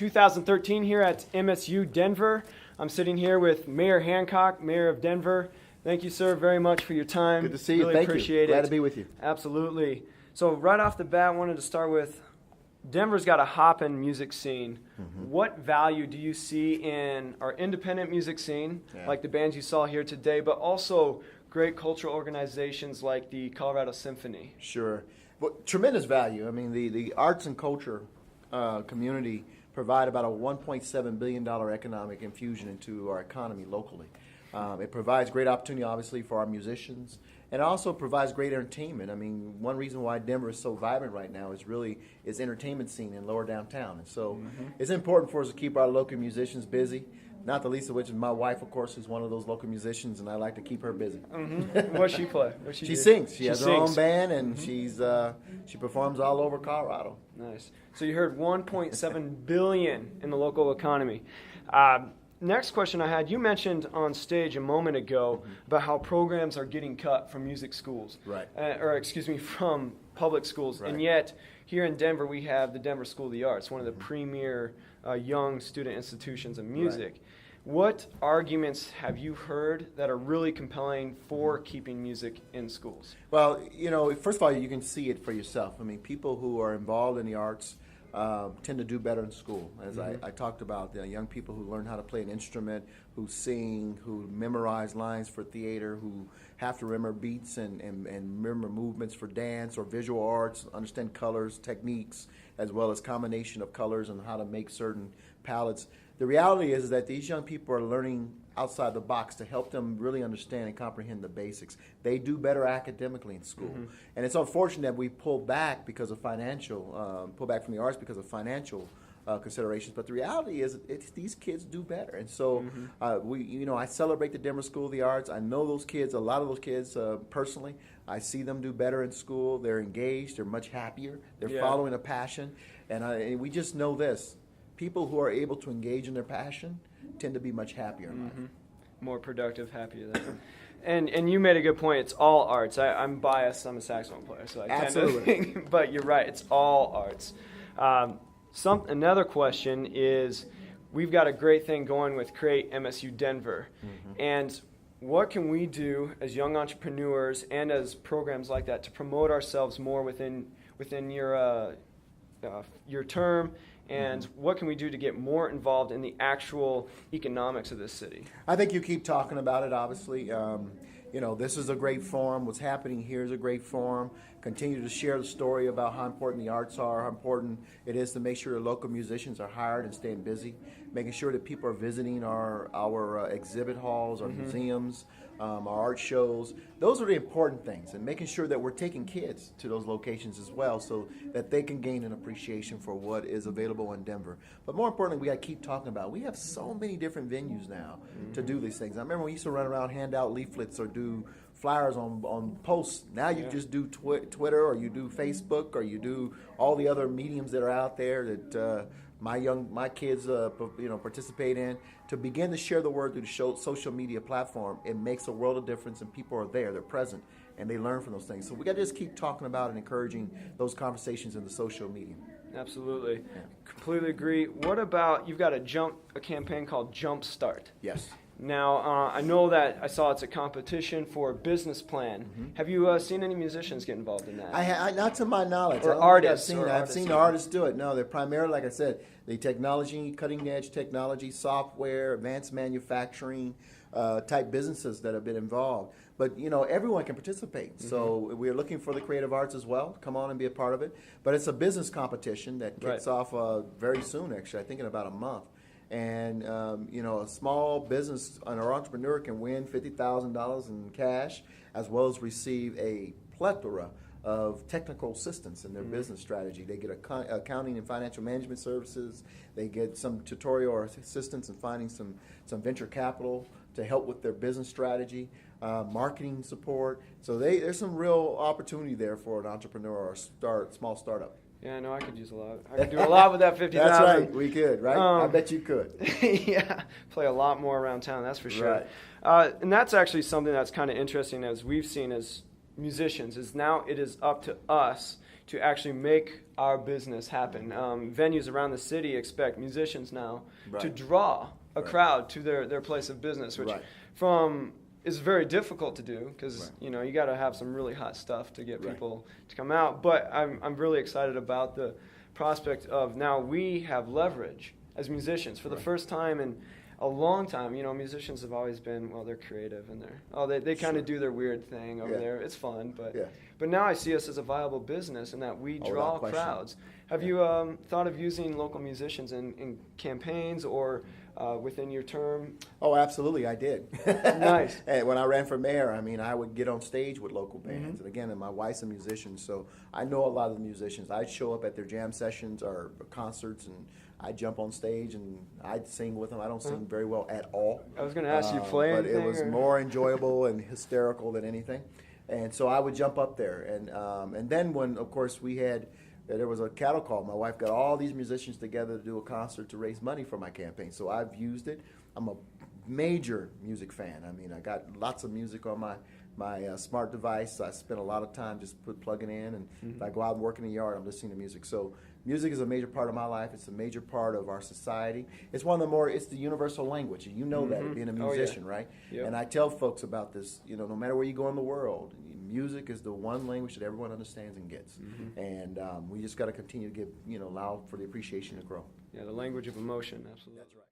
2013 here at MSU Denver. I'm sitting here with Mayor Hancock, Mayor of Denver. Thank you, sir, very much for your time. Good to see you. Really Thank appreciate you. it. Glad to be with you. Absolutely. So right off the bat, I wanted to start with Denver's got a hoppin' music scene. Mm-hmm. What value do you see in our independent music scene, like the bands you saw here today, but also great cultural organizations like the Colorado Symphony? Sure. Well, tremendous value. I mean, the arts and culture community provide about a $1.7 billion economic infusion into our economy locally. It provides great opportunity, obviously, for our musicians, and it also provides great entertainment. I mean, one reason why Denver is so vibrant right now is entertainment scene in lower downtown. And so it's important for us to keep our local musicians busy, not the least of which is my wife, of course, who's one of those local musicians, and I like to keep her busy. What's she play? She sings. She has her own band, and she performs all over Colorado. Nice. So you heard $1.7 billion in the local economy. Next question I had, you mentioned on stage a moment ago about how programs are getting cut from music schools. Right. From public schools. Right. And yet, here in Denver, we have the Denver School of the Arts, one of the premier young student institutions of music. Right. What arguments have you heard that are really compelling for keeping music in schools? Well, first of all, you can see it for yourself. I mean, people who are involved in the arts tend to do better in school. As I talked about, young people who learn how to play an instrument, who sing, who memorize lines for theater, who have to remember beats and remember movements for dance or visual arts, understand colors, techniques, as well as combination of colors and how to make certain palettes. The reality is that these young people are learning outside the box to help them really understand and comprehend the basics. They do better academically in school. And it's unfortunate that we pull back because of pull back from the arts because of financial considerations. But the reality is these kids do better. And so I celebrate the Denver School of the Arts. I know those kids, a lot of those kids personally. I see them do better in school. They're engaged. They're much happier. They're following a passion. And we just know this. People who are able to engage in their passion tend to be much happier in life. More productive, happier than. And you made a good point. It's all arts. I'm biased. I'm a saxophone player, so I tend to think. But you're right. It's all arts. Another question is, we've got a great thing going with Create MSU Denver, and what can we do as young entrepreneurs and as programs like that to promote ourselves more within your term? And what can we do to get more involved in the actual economics of this city? I think you keep talking about it, obviously. This is a great forum. What's happening here is a great forum. Continue to share the story about how important the arts are, how important it is to make sure the local musicians are hired and staying busy, making sure that people are visiting our exhibit halls, our museums, our art shows. Those are the important things, and making sure that we're taking kids to those locations as well so that they can gain an appreciation for what is available in Denver. But more importantly, we got to keep talking about it. We have so many different venues now to do these things. I remember we used to run around, hand out leaflets or do flyers on posts. Now you just do Twitter, or you do Facebook, or you do all the other mediums that are out there that my kids participate in. To begin to share the word through the social media platform, it makes a world of difference, and people are there, they're present, and they learn from those things. So we got to just keep talking about and encouraging those conversations in the social media. Absolutely. Completely agree. What about, you've got a campaign called Jump Start. Yes. Now, I know that I saw it's a competition for a business plan. Have you seen any musicians get involved in that? I not to my knowledge. Or artists. I've seen artists do it. No, they're primarily, like I said, the technology, cutting-edge technology, software, advanced manufacturing type businesses that have been involved. But, everyone can participate. So we're looking for the creative arts as well. Come on and be a part of it. But it's a business competition that kicks off very soon, actually, I think in about a month. And, a small business, an entrepreneur can win $50,000 in cash, as well as receive a plethora of technical assistance in their business strategy. They get accounting and financial management services. They get some tutorial or assistance in finding some venture capital to help with their business strategy, marketing support. So there's some real opportunity there for an entrepreneur or a small startup. Yeah, I know I could use a lot. I could do a lot with that 50,000. That's right. We could, right? I bet you could. Yeah, play a lot more around town, that's for sure. Right. And that's actually something that's kind of interesting as we've seen as musicians, is now it is up to us to actually make our business happen. Venues around the city expect musicians now to draw a crowd to their place of business, which is very difficult to do because you got to have some really hot stuff to get people to come out. But I'm really excited about the prospect of now we have leverage as musicians for the first time in a long time. Musicians have always been, well, they're creative and they kind of do their weird thing over there. It's fun, but now I see us as a viable business and that we draw crowds. Have you thought of using local musicians in campaigns or within your term? Oh, absolutely, I did. Nice. And when I ran for mayor, I would get on stage with local bands. And again, my wife's a musician, so I know a lot of the musicians. I'd show up at their jam sessions or concerts, and I'd jump on stage and I'd sing with them. I don't sing very well at all. I was going to ask you play but anything? It was more enjoyable and hysterical than anything. And so I would jump up there. And then when, of course, there was a cattle call. My wife got all these musicians together to do a concert to raise money for my campaign. So I've used it. I'm a major music fan. I got lots of music on my smart device. I spend a lot of time just plugging in. And if I go out and work in the yard, I'm listening to music. So music is a major part of my life. It's a major part of our society. It's it's the universal language. You know that, being a musician, right? Yep. And I tell folks about this, no matter where you go in the world, music is the one language that everyone understands and gets. And we just got to continue to give, allow for the appreciation to grow. Yeah, the language of emotion, absolutely. That's right.